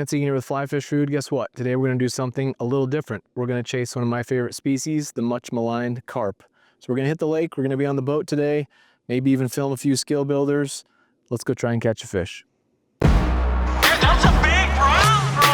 Matt's eating here with Fly Fish Food. Guess what? Today we're going to do something a little different. We're going to chase one of my favorite species, the much maligned carp. So we're going to hit the lake. We're going to be on the boat today. Maybe even film a few skill builders. Let's go try and catch a fish. Dude, that's a big brown, bro!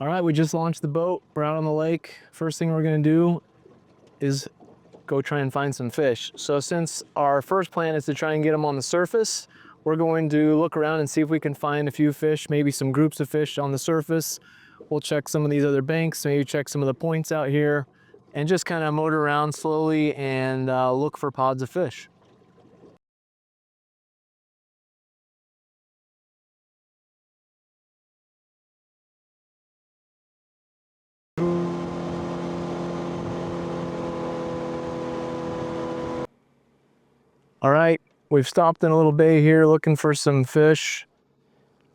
All right, we just launched the boat. We're out on the lake. First thing we're going to do is go try and find some fish. So since our first plan is to try and get them on the surface, we're going to look around and see if we can find a few fish, maybe some groups of fish on the surface. We'll check some of these other banks, maybe check some of the points out here, and just kind of motor around slowly and look for pods of fish. All right, we've stopped in a little bay here looking for some fish.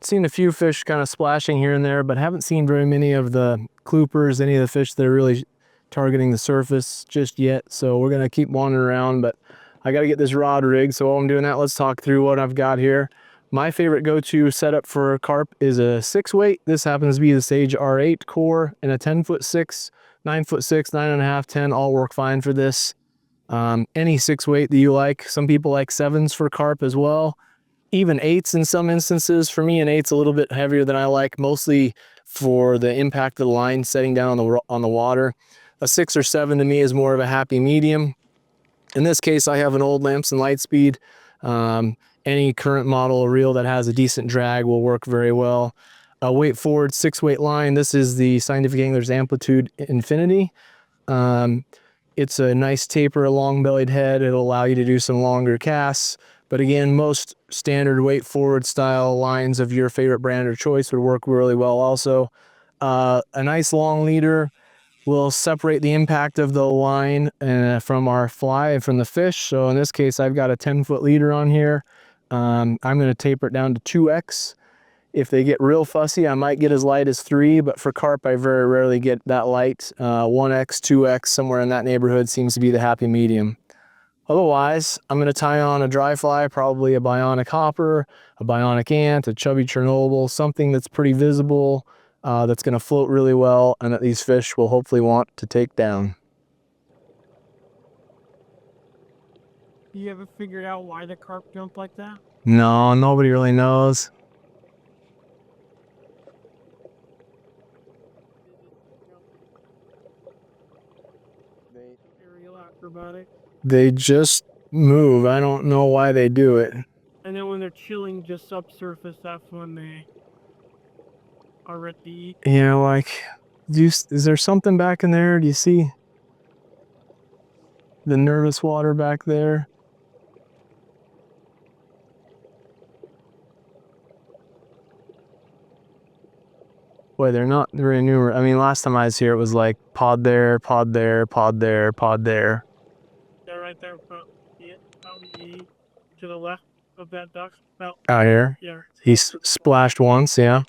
Seen a few fish kind of splashing here and there, but haven't seen very many of the cloopers, any of the fish that are really targeting the surface just yet. So we're gonna keep wandering around, but I gotta get this rod rigged. So while I'm doing that, let's talk through what I've got here. My favorite go-to setup for carp is a 6-weight. This happens to be the Sage R8 core and a 10'6", 9'6", 9.5", 10 all work fine for this. Any 6-weight that you like. Some people like 7s for carp as well. Even 8s in some instances. For me, an 8's a little bit heavier than I like, mostly for the impact of the line setting down on the water. A 6 or 7 to me is more of a happy medium. In this case, I have an old Lamps and Lightspeed. Any current model reel that has a decent drag will work very well. A weight forward 6-weight line. This is the Scientific Angler's Amplitude Infinity. It's a nice taper, long-bellied head. It'll allow you to do some longer casts. But again, most standard weight forward style lines of your favorite brand or choice would work really well also. A nice long leader will separate the impact of the line from our fly and from the fish. So in this case, I've got a 10-foot leader on here. I'm going to taper it down to 2x. If they get real fussy, I might get as light as 3, but for carp, I very rarely get that light. 1x, 2x, somewhere in that neighborhood seems to be the happy medium. Otherwise, I'm going to tie on a dry fly, probably a Bionic hopper, a Bionic ant, a chubby Chernobyl, something that's pretty visible, that's going to float really well, and that these fish will hopefully want to take down. You ever figured out why the carp jump like that? No, nobody really knows. Aerial acrobatic. They just move. I don't know why they do it. And then when they're chilling just subsurface, that's when they are at the eat. Yeah, like, is there something back in there? Do you see the nervous water back there? Boy, they're not very numerous. I mean, last time I was here, it was like pod there, pod there, pod there, pod there. They're right there, out to the left of that duck. Out here? Yeah. He splashed once, yeah.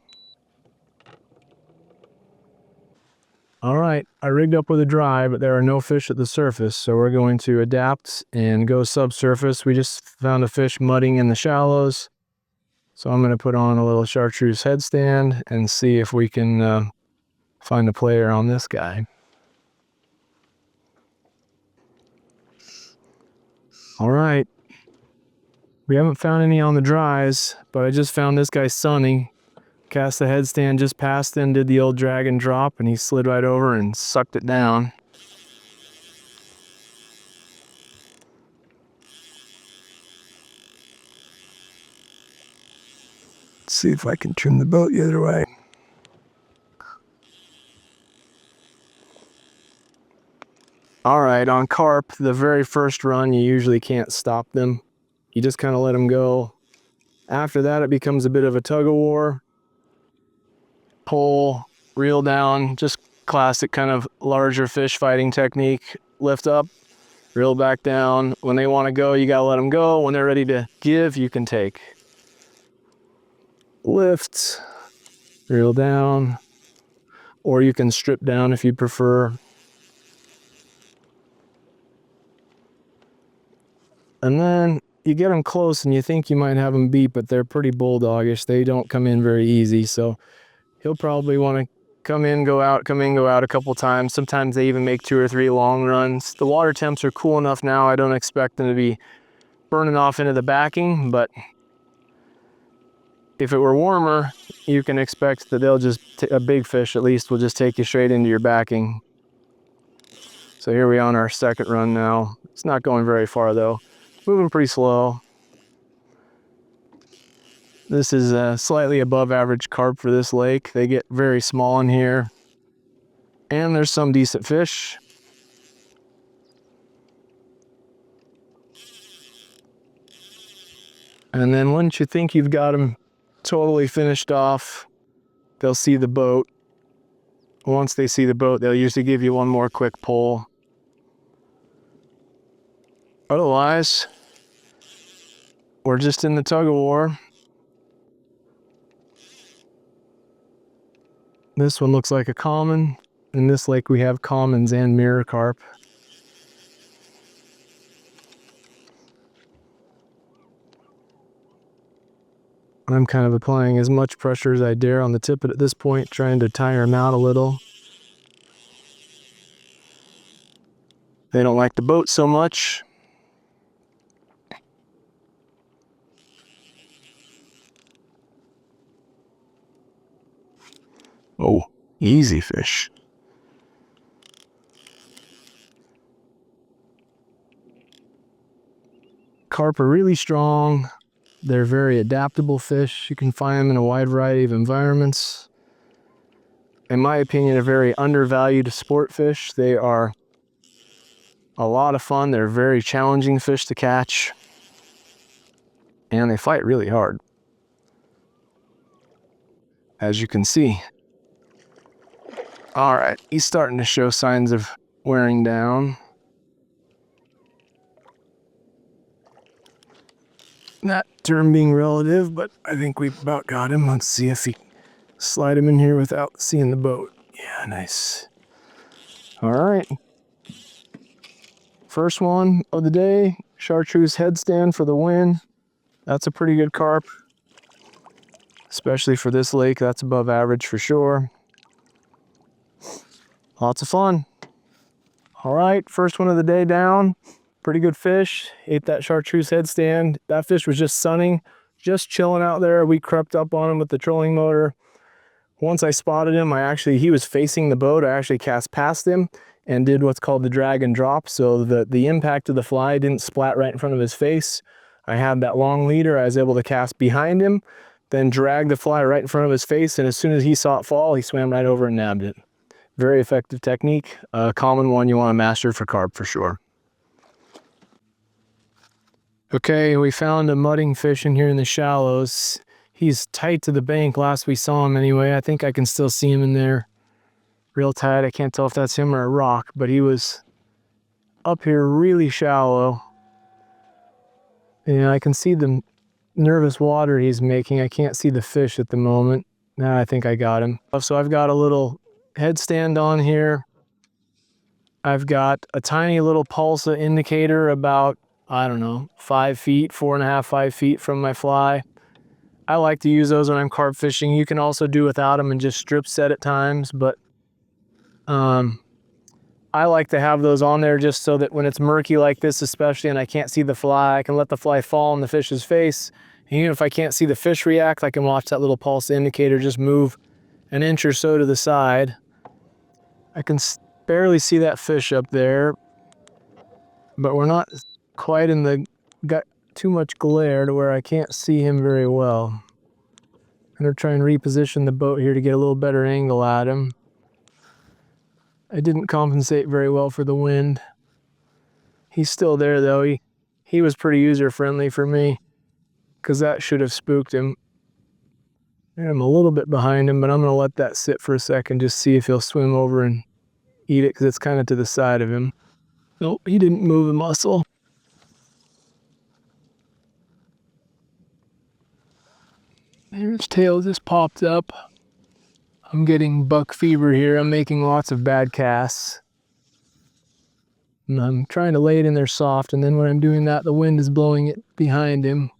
All right, I rigged up with a dry, but there are no fish at the surface, so we're going to adapt and go subsurface. We just found a fish mudding in the shallows. So I'm going to put on a little chartreuse headstand and see if we can find a player on this guy. All right. We haven't found any on the dries, but I just found this guy sunning. Cast the headstand just past him, did the old drag and drop, and he slid right over and sucked it down. See if I can trim the boat the other way. All right, on carp, the very first run, you usually can't stop them. You just kind of let them go. After that, it becomes a bit of a tug of war. Pull, reel down, just classic kind of larger fish fighting technique. Lift up, reel back down. When they want to go, you gotta let them go. When they're ready to give, you can take. Lift, reel down, or you can strip down if you prefer. And then you get them close and you think you might have them beat, but they're pretty bulldogish. They don't come in very easy, so he'll probably want to come in, go out a couple times. Sometimes they even make 2 or 3 long runs. The water temps are cool enough now, I don't expect them to be burning off into the backing, but if it were warmer, you can expect that they'll just, a big fish at least, will just take you straight into your backing. So here we are on our second run now. It's not going very far though. Moving pretty slow. This is a slightly above average carp for this lake. They get very small in here. And there's some decent fish. And then once you think you've got them totally finished off, they'll see the boat. Once they see the boat, they'll usually give you one more quick pull. Otherwise, we're just in the tug of war. This one looks like a common. In this lake we have commons and mirror carp. I'm kind of applying as much pressure as I dare on the tippet at this point, trying to tire them out a little. They don't like the boat so much. Oh, easy fish. Carp are really strong. They're very adaptable fish. You can find them in a wide variety of environments. In my opinion, a very undervalued sport fish. They are a lot of fun. They're very challenging fish to catch. And they fight really hard, as you can see. All right, he's starting to show signs of wearing down. That term being relative, but I think we've about got him. Let's see if he slide him in here without seeing the boat. Yeah, nice. All right. First one of the day, chartreuse headstand for the win. That's a pretty good carp, especially for this lake. That's above average for sure. Lots of fun. All right, first one of the day down. Pretty good fish. Ate that chartreuse headstand. That fish was just sunning, just chilling out there. We crept up on him with the trolling motor. Once I spotted him, he was facing the boat. I actually cast past him and did what's called the drag and drop. So the impact of the fly didn't splat right in front of his face. I had that long leader. I was able to cast behind him, then drag the fly right in front of his face. And as soon as he saw it fall, he swam right over and nabbed it. Very effective technique. A common one you want to master for carp for sure. Okay, we found a mudding fish in here in the shallows. He's tight to the bank. Last we saw him anyway. I think I can still see him in there. Real tight. I can't tell if that's him or a rock, but he was up here really shallow. And I can see the nervous water he's making. I can't see the fish at the moment. Now I think I got him. So I've got a little headstand on here. I've got a tiny little pulsa indicator about, I don't know, 5 feet, 4.5, 5 feet from my fly. I like to use those when I'm carp fishing. You can also do without them and just strip set at times, but I like to have those on there just so that when it's murky like this especially and I can't see the fly, I can let the fly fall in the fish's face. And even if I can't see the fish react, I can watch that little pulse indicator just move an inch or so to the side. I can barely see that fish up there, but we're not quite in the, got too much glare to where I can't see him very well. I'm gonna try and reposition the boat here to get a little better angle at him. I didn't compensate very well for the wind. He's still there though. He was pretty user friendly for me because that should have spooked him. I'm a little bit behind him, but I'm going to let that sit for a second, just see if he'll swim over and eat it, because it's kind of to the side of him. Nope, he didn't move a muscle. His tail just popped up. I'm getting buck fever here. I'm making lots of bad casts. And I'm trying to lay it in there soft, and then when I'm doing that, the wind is blowing it behind him.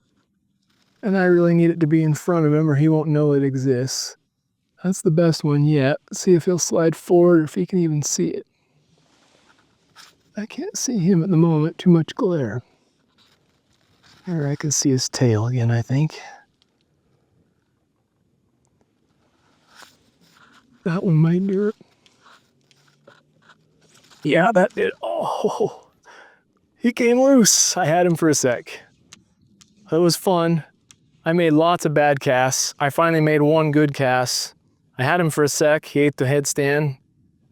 And I really need it to be in front of him or he won't know it exists. That's the best one yet. Let's see if he'll slide forward or if he can even see it. I can't see him at the moment, too much glare. There, I can see his tail again, I think. That one might do it. Yeah, that did. Oh, he came loose. I had him for a sec. It was fun. I made lots of bad casts. I finally made one good cast. I had him for a sec. He ate the headstand.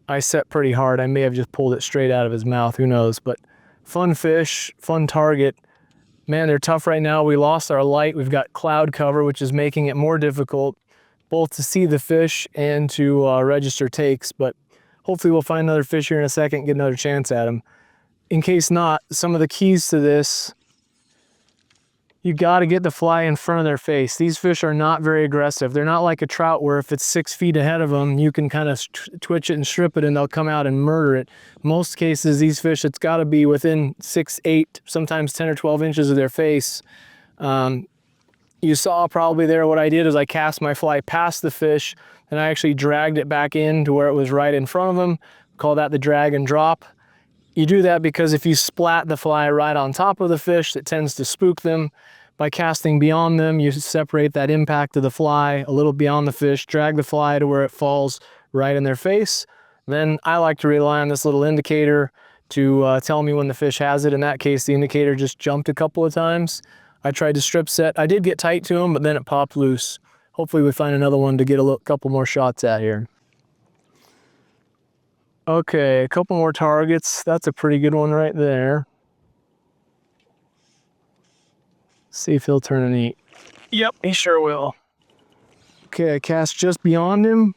I set pretty hard. I may have just pulled it straight out of his mouth. Who knows? But fun fish, fun target. Man, they're tough right now. We lost our light. We've got cloud cover, which is making it more difficult both to see the fish and to register takes. But hopefully we'll find another fish here in a second and get another chance at him. In case not, some of the keys to this, you got to get the fly in front of their face. These fish are not very aggressive. They're not like a trout where if it's 6 feet ahead of them, you can kind of twitch it and strip it and they'll come out and murder it. Most cases, these fish, it's got to be within 6, 8, sometimes 10 or 12 inches of their face. You saw probably there what I did is I cast my fly past the fish and I actually dragged it back in to where it was right in front of them. Call that the drag and drop. You do that because if you splat the fly right on top of the fish, it tends to spook them. By casting beyond them, you separate that impact of the fly a little beyond the fish, drag the fly to where it falls right in their face. Then I like to rely on this little indicator to tell me when the fish has it. In that case, the indicator just jumped a couple of times. I tried to strip set. I did get tight to him, but then it popped loose. Hopefully we find another one to get a couple more shots at here. Okay, a couple more targets. That's a pretty good one right there. See if he'll turn and eat. Yep, he sure will. Okay, I cast just beyond him.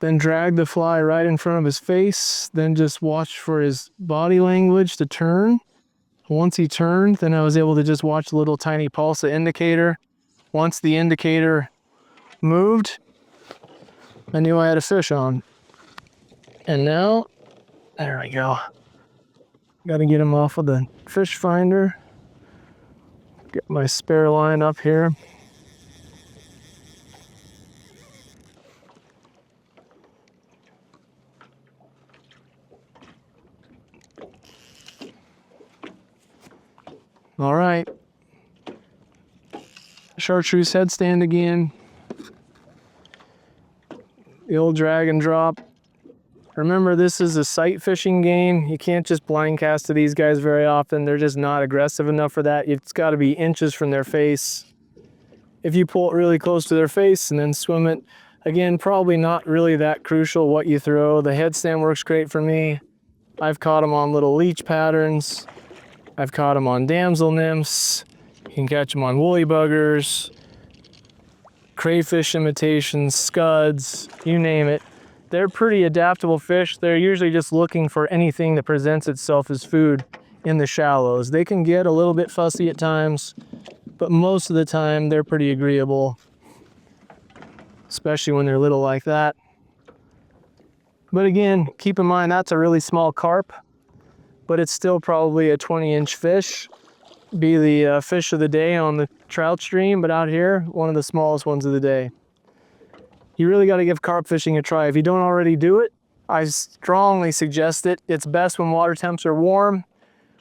Then drag the fly right in front of his face. Then just watch for his body language to turn. Once he turned, then I was able to just watch the little tiny pulsa indicator. Once the indicator moved, I knew I had a fish on. And now, there we go. Got to get him off of the fish finder. Get my spare line up here. All right. Chartreuse headstand again. The old drag and drop. Remember, this is a sight fishing game. You can't just blind cast to these guys very often. They're just not aggressive enough for that. It's got to be inches from their face. If you pull it really close to their face and then swim it, again, probably not really that crucial what you throw. The headstand works great for me. I've caught them on little leech patterns. I've caught them on damsel nymphs. You can catch them on woolly buggers, crayfish imitations, scuds, you name it. They're pretty adaptable fish. They're usually just looking for anything that presents itself as food in the shallows. They can get a little bit fussy at times, but most of the time they're pretty agreeable, especially when they're little like that. But again, keep in mind that's a really small carp, but it's still probably a 20-inch fish. Be the fish of the day on the trout stream, but out here, one of the smallest ones of the day. You really got to give carp fishing a try. If you don't already do it, I strongly suggest it. It's best when water temps are warm.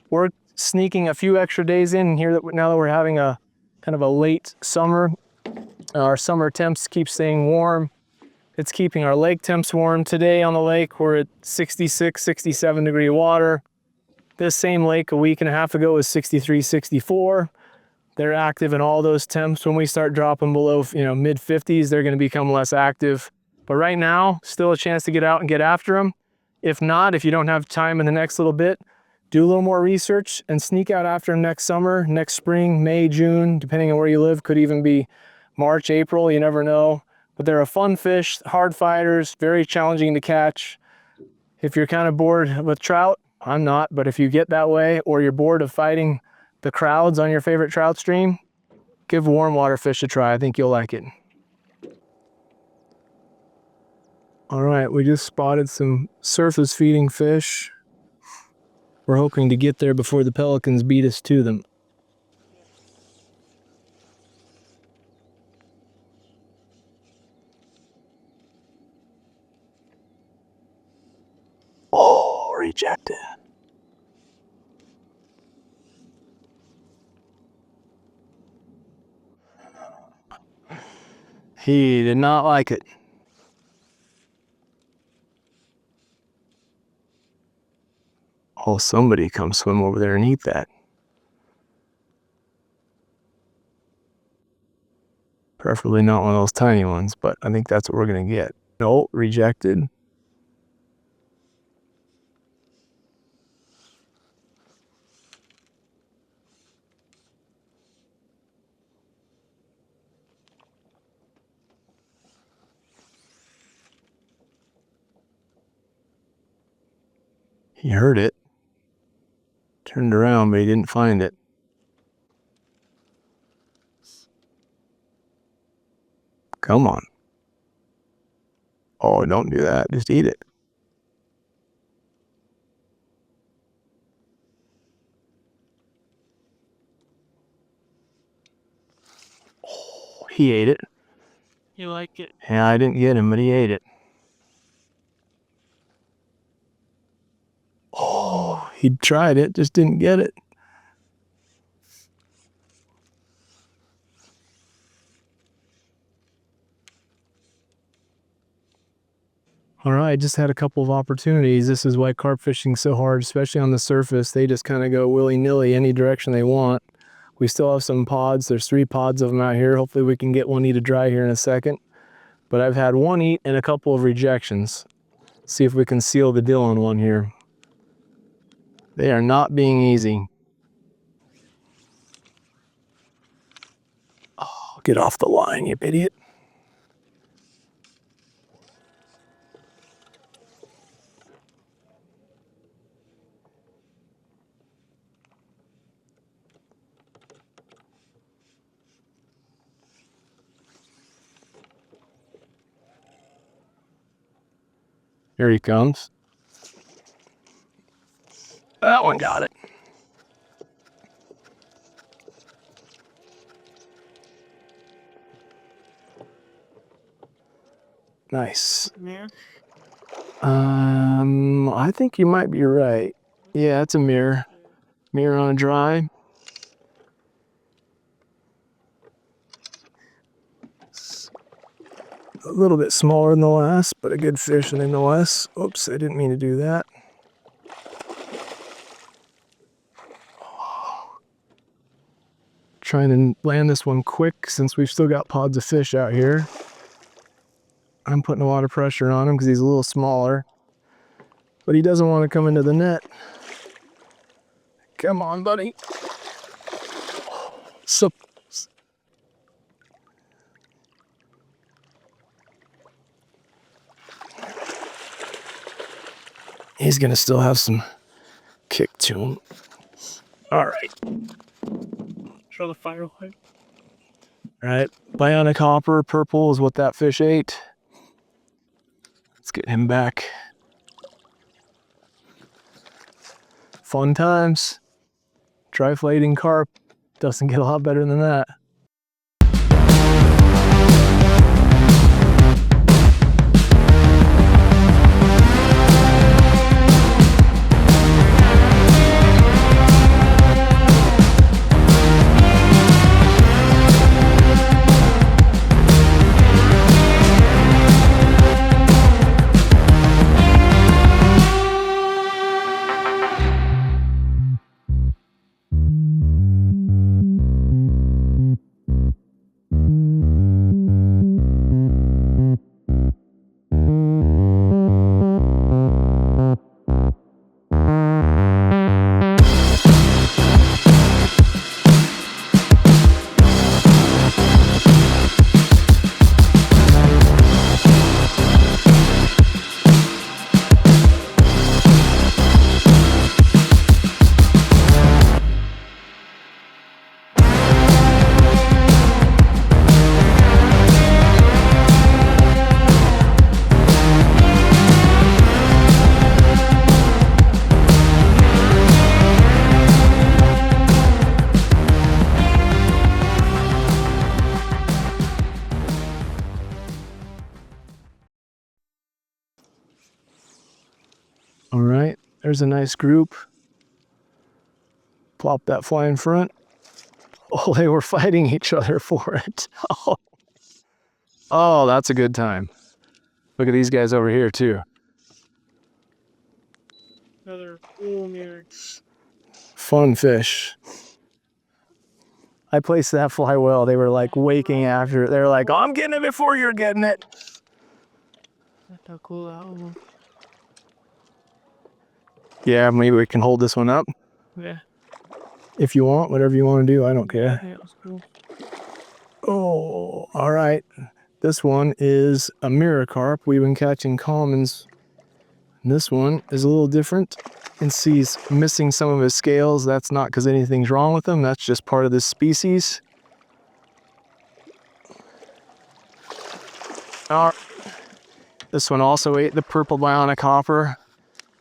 We're sneaking a few extra days in here now that we're having a kind of a late summer. Our summer temps keep staying warm. It's keeping our lake temps warm. Today on the lake, we're at 66, 67 degree water. This same lake a week and a half ago was 63, 64. They're active in all those temps. When we start dropping below, mid 50s, they're going to become less active. But right now, still a chance to get out and get after them. If not, if you don't have time in the next little bit, do a little more research and sneak out after them next summer, next spring, May, June, depending on where you live, could even be March, April, you never know. But they're a fun fish, hard fighters, very challenging to catch. If you're kind of bored with trout, I'm not, but if you get that way or you're bored of fighting the crowds on your favorite trout stream, give warm water fish a try. I think you'll like it. All right, we just spotted some surface feeding fish. We're hoping to get there before the pelicans beat us to them. Oh, rejected. He did not like it. Oh, somebody come swim over there and eat that. Preferably not one of those tiny ones, but I think that's what we're gonna get. No, rejected. He heard it. Turned around, but he didn't find it. Come on. Oh, don't do that. Just eat it. Oh, he ate it. You like it? Yeah, I didn't get him, but he ate it. Oh, he tried it, just didn't get it. All right, just had a couple of opportunities. This is why carp fishing is so hard, especially on the surface. They just kind of go willy-nilly any direction they want. We still have some pods. There's 3 pods of them out here. Hopefully we can get one eaten dry here in a second. But I've had one eat and a couple of rejections. See if we can seal the deal on one here. They are not being easy. Oh, get off the line, you idiot. Here he comes. That one got it. Nice. Yeah. I think you might be right. Yeah, it's a mirror. Mirror on a dry. A little bit smaller than the last, but a good fish nonetheless. Oops, I didn't mean to do that. Trying to land this one quick since we've still got pods of fish out here. I'm putting a lot of pressure on him because he's a little smaller, but he doesn't want to come into the net. Come on, buddy. So, he's gonna still have some kick to him. All right. Show the firelight. All right, Bionic hopper, purple is what that fish ate. Let's get him back. Fun times. Triflating carp doesn't get a lot better than that. There's a nice group. Plop that fly in front. Oh, they were fighting each other for it. Oh, that's a good time. Look at these guys over here too. Another cool mirror. Fun fish. I placed that fly well. They were like waking after it. They were like, oh, I'm getting it before you're getting it. That's how cool that one. Yeah, maybe we can hold this one up. Yeah. If you want, whatever you want to do, I don't Yeah, I care. think that was cool. Oh, all right. This one is a mirror carp. We've been catching commons. And this one is a little different. And see, he's missing some of his scales. That's not because anything's wrong with him. That's just part of this species. This one also ate the purple Bionic hopper.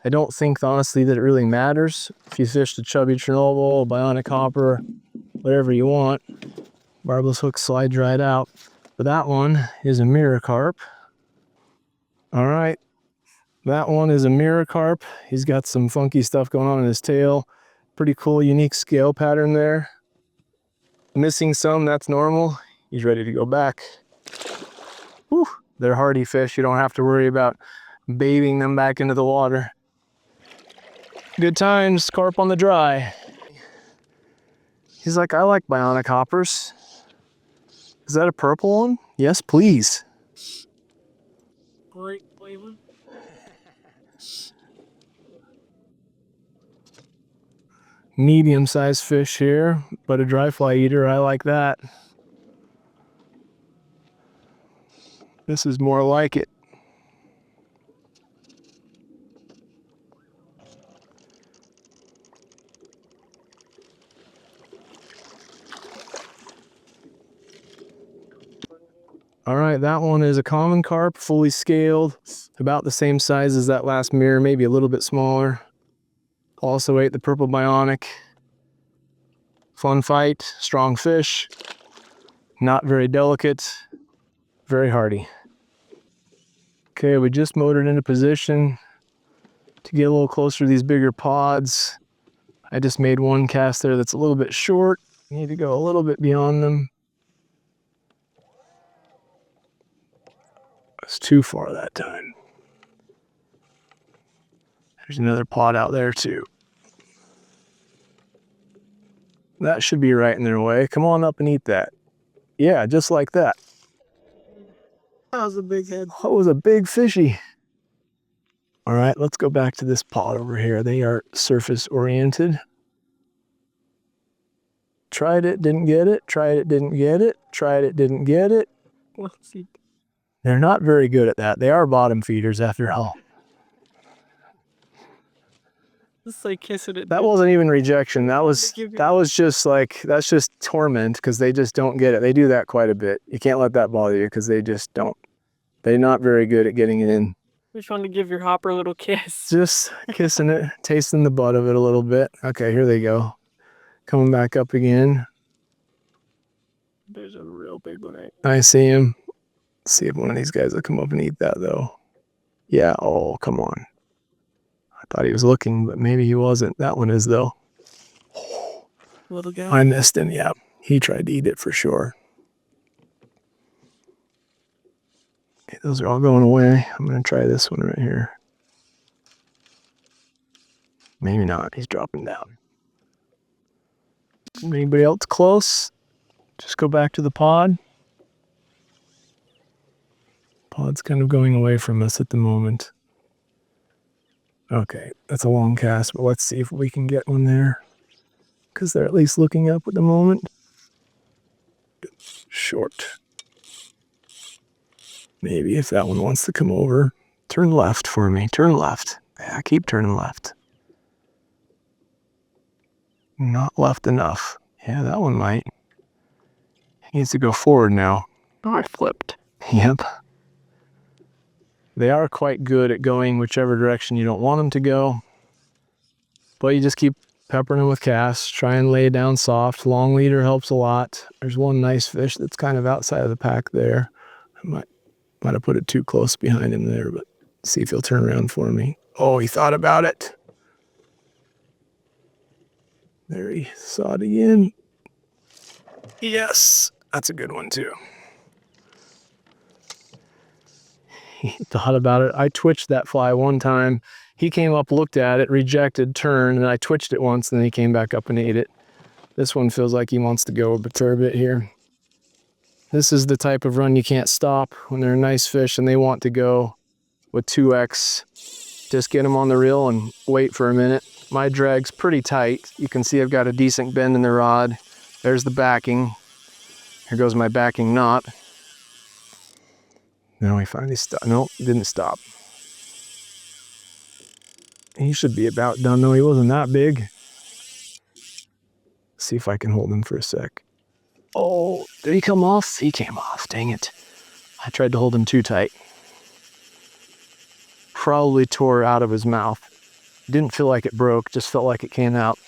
I don't think, honestly, that it really matters. If you fish the chubby Chernobyl, Bionic hopper, whatever you want, barbless hook slides right out. But that one is a mirror carp. All right. That one is a mirror carp. He's got some funky stuff going on in his tail. Pretty cool, unique scale pattern there. Missing some, that's normal. He's ready to go back. Whew. They're hardy fish. You don't have to worry about bathing them back into the water. Good times, carp on the dry. He's like, I like Bionic hoppers. Is that a purple one? Yes, please. Great flavor. Medium-sized fish here, but a dry fly eater. I like that. This is more like it. All right, that one is a common carp, fully scaled, about the same size as that last mirror, maybe a little bit smaller. Also ate the purple Bionic. Fun fight, strong fish, not very delicate, very hardy. Okay, we just motored into position to get a little closer to these bigger pods. I just made one cast there that's a little bit short. Need to go a little bit beyond them. It's too far that time. There's another pod out there too. That should be right in their way. Come on up and eat that. Yeah, just like that. That was a big head. That was a big fishy. All right, let's go back to this pod over here. They are surface oriented. Tried it, didn't get it. Tried it, didn't get it. Tried it, didn't get it. Let's see. They're not very good at that. They are bottom feeders after all. Just like kissing it. That wasn't even rejection. That was just like, that's just torment because they just don't get it. They do that quite a bit. You can't let that bother you because they just don't. They're not very good at getting it in. Just want to give your hopper a little kiss. Just kissing it, tasting the butt of it a little bit. Okay, here they go. Coming back up again. There's a real big one. I see him. Let's see if one of these guys will come up and eat that though. Yeah, oh, come on. I thought he was looking, but maybe he wasn't. That one is though. Little guy. I missed him, yeah. He tried to eat it for sure. Okay, those are all going away. I'm gonna try this one right here. Maybe not, he's dropping down. Anybody else close? Just go back to the pod. Pod's kind of going away from us at the moment. Okay, that's a long cast, but let's see if we can get one there. Because they're at least looking up at the moment. Short. Maybe if that one wants to come over. Turn left for me. Turn left. Yeah, keep turning left. Not left enough. Yeah, that one might. He needs to go forward now. Oh, I flipped. Yep. They are quite good at going whichever direction you don't want them to go. But you just keep peppering them with casts. Try and lay down soft. Long leader helps a lot. There's one nice fish that's kind of outside of the pack there. I might have put it too close behind him there, but see if he'll turn around for me. Oh, he thought about it. There, he saw it again. Yes, that's a good one too. He thought about it. I twitched that fly one time. He came up, looked at it, rejected, turned, and I twitched it once, and then he came back up and ate it. This one feels like he wants to go a fair bit here. This is the type of run you can't stop when they're nice fish and they want to go with 2X. Just get them on the reel and wait for a minute. My drag's pretty tight. You can see I've got a decent bend in the rod. There's the backing. Here goes my backing knot. Now he finally stopped. Nope, didn't stop. He should be about done though. He wasn't that big. See if I can hold him for a sec. Oh, did he come off? He came off, dang it. I tried to hold him too tight. Probably tore out of his mouth. Didn't feel like it broke, just felt like it came out.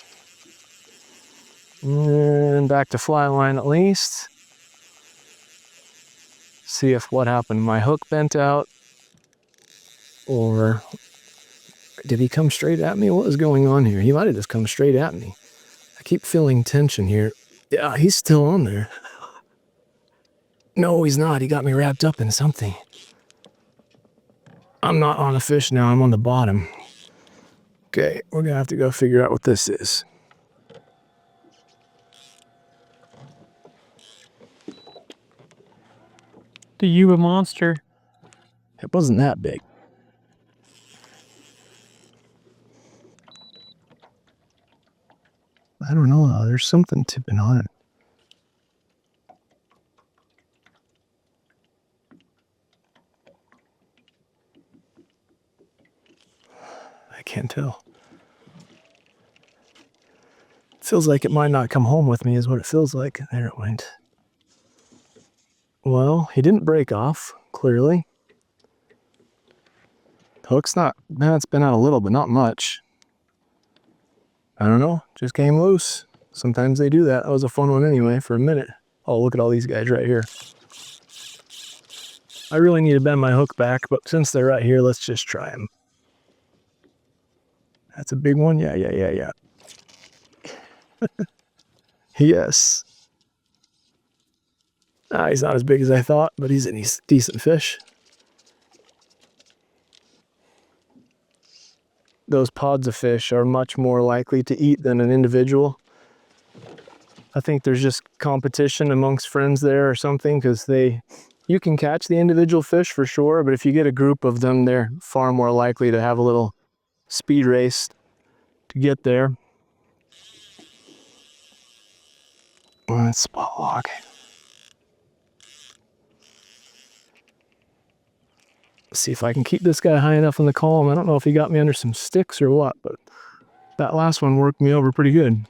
And back to fly line at least. See if what happened. My hook bent out. Or did he come straight at me? What was going on here? He might have just come straight at me. I keep feeling tension here. Yeah, he's still on there. No, he's not. He got me wrapped up in something. I'm not on a fish now. I'm on the bottom. Okay, we're going to have to go figure out what this is. The Yuba monster. It wasn't that big. I don't know though. There's something tipping on it. I can't tell. Feels like it might not come home with me is what it feels like. There it went. Well, he didn't break off, clearly. Hook's not, it's been out a little, but not much. I don't know, just came loose. Sometimes they do that. That was a fun one anyway, for a minute. Oh, look at all these guys right here. I really need to bend my hook back, but since they're right here, let's just try them. That's a big one? Yeah. Yes. He's not as big as I thought, but he's a decent fish. Those pods of fish are much more likely to eat than an individual. I think there's just competition amongst friends there or something, because you can catch the individual fish for sure, but if you get a group of them, they're far more likely to have a little speed race to get there. Oh, that's spot log. See if I can keep this guy high enough in the column. I don't know if he got me under some sticks or what, but that last one worked me over pretty good.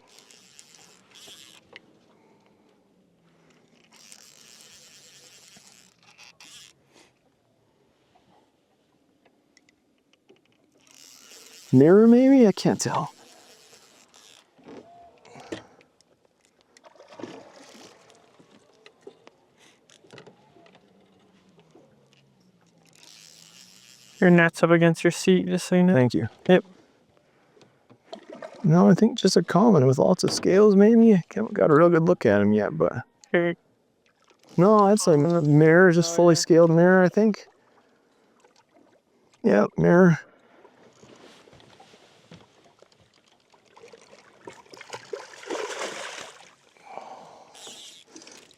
Mirror maybe? I can't tell. Your net's up against your seat, just so you know. Thank you. Yep. No, I think just a common with lots of scales maybe. I haven't got a real good look at him yet, but... Here. No, it's like a mirror, just fully scaled mirror, I think. Yep, mirror.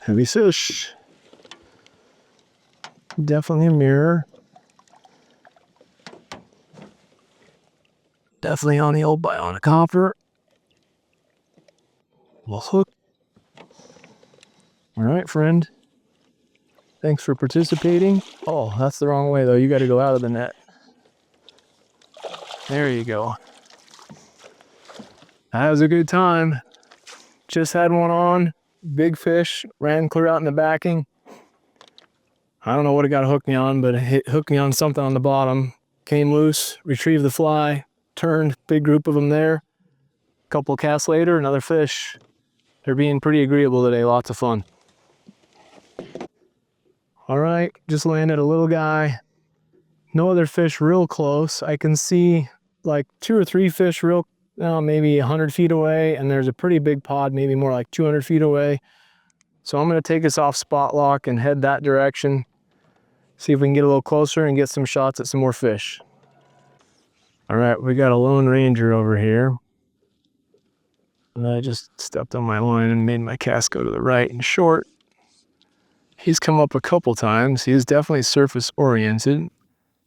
Heavy fish. Definitely a mirror. Definitely on the old Bionic hopper. Well, hook. All right, friend. Thanks for participating. Oh, that's the wrong way though. You got to go out of the net. There you go. That was a good time. Just had one on. Big fish. Ran clear out in the backing. I don't know what it got hooked me on, but it hooked me on something on the bottom. Came loose. Retrieved the fly. Turned. Big group of them there. Couple casts later, another fish. They're being pretty agreeable today. Lots of fun. All right, just landed a little guy. No other fish real close. I can see like 2 or 3 fish real maybe 100 feet away, and there's a pretty big pod, maybe more like 200 feet away. So I'm going to take us off spot lock and head that direction. See if we can get a little closer and get some shots at some more fish. All right, we got a Lone Ranger over here. And I just stepped on my line and made my cast go to the right and short. He's come up a couple times. He is definitely surface oriented.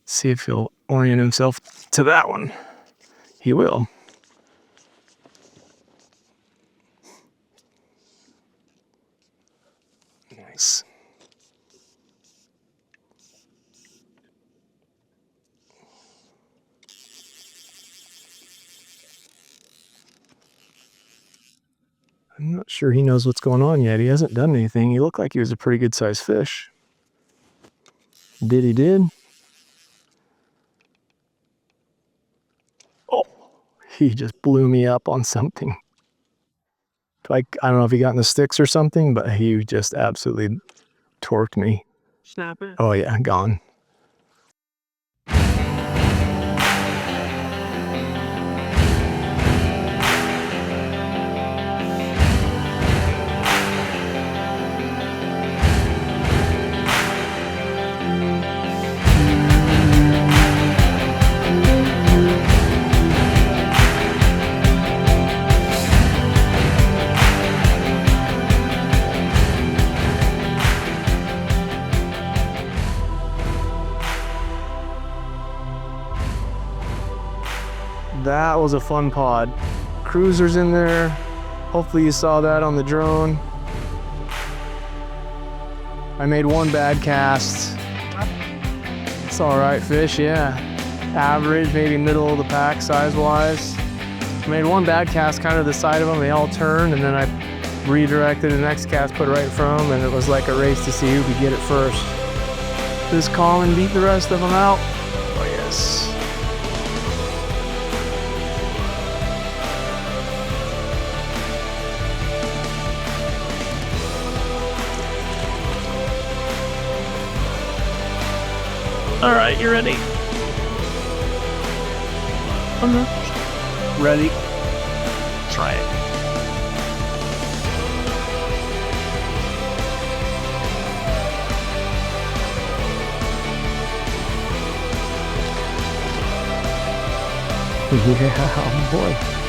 See if he'll orient himself to that one. He will. Nice. I'm not sure he knows what's going on yet. He hasn't done anything. He looked like he was a pretty good sized fish. He did. Oh, he just blew me up on something. Like, I don't know if he got in the sticks or something, but he just absolutely torqued me. Snap it. Oh yeah, gone. That was a fun pod. Cruisers in there. Hopefully you saw that on the drone. I made one bad cast. It's all right fish, yeah. Average, maybe middle of the pack size-wise. I made one bad cast kind of the side of them. They all turned, and then I redirected the next cast, put it right in front of them, and it was like a race to see who could get it first. This common beat the rest of them out. Oh yes. All right, you ready? Ready? Try it. Yeah, boy.